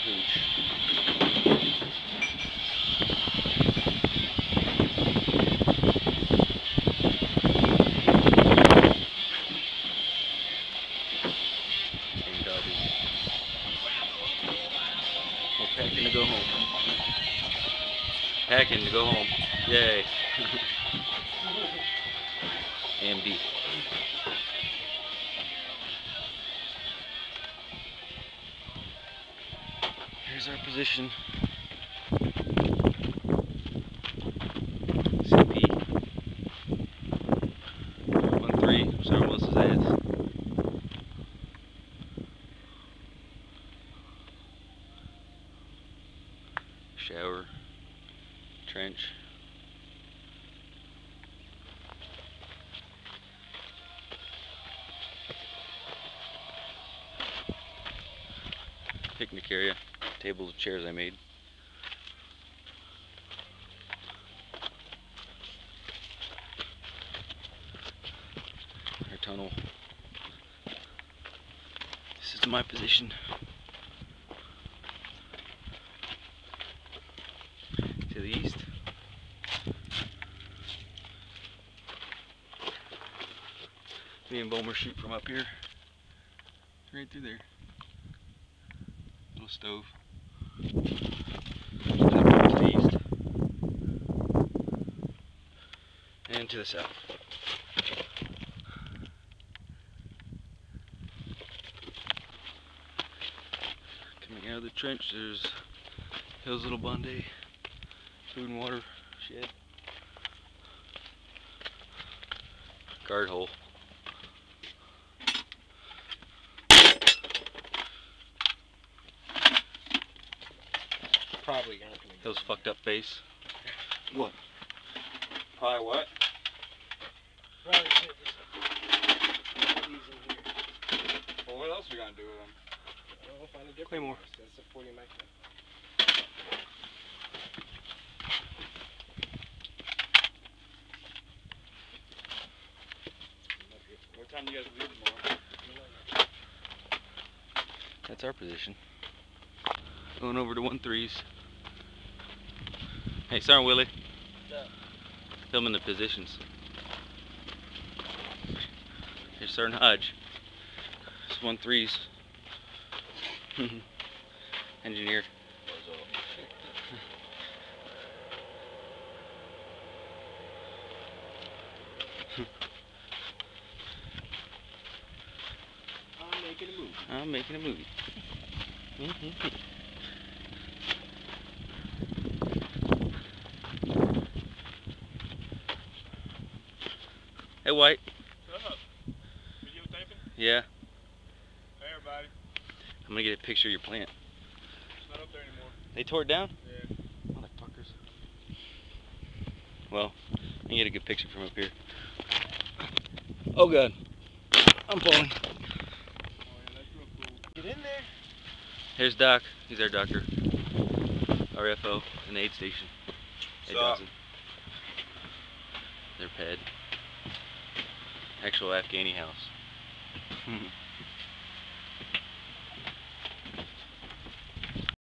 hooch. And garbage. We're packing to go home. Packing to go home. Yay. AMD. Here's our position. CP 1-3, Sergeant Willis's ass. Shower, trench. Picnic area, tables and chairs I made. Our tunnel. This is my position. To the east. Me and Bomer shoot from up here. Right through there. Little stove. To the east. And to the south. Coming out of the trench, there's Hills Little Bondi food and water shed. Guard hole. Probably not gonna Hill's fucked up face. What? Probably what? Probably fit these in here. Well, what else are we gonna do with them? We'll find a different Claymore. one. That's a 40 Magnum. What time do you guys leave tomorrow? That's our position. Going over to 1-3s. Hey, Sergeant Willie. Yeah. Filming the positions. Here's Sergeant Hodge. It's 1-3s. Engineer. I'm making a movie. I'm making a movie. Hey, White. What's up? Videotaping? Yeah. Hey, everybody. I'm gonna get a picture of your plant. It's not up there anymore. They tore it down? Yeah. Motherfuckers. Well, I can get a good picture from up here. Oh god. I'm falling. Oh, yeah, that's real cool. Get in there. Here's Doc. He's our doctor. RFO in the aid station. Hey, What's up? Dawson. Their ped. Actual Afghani house.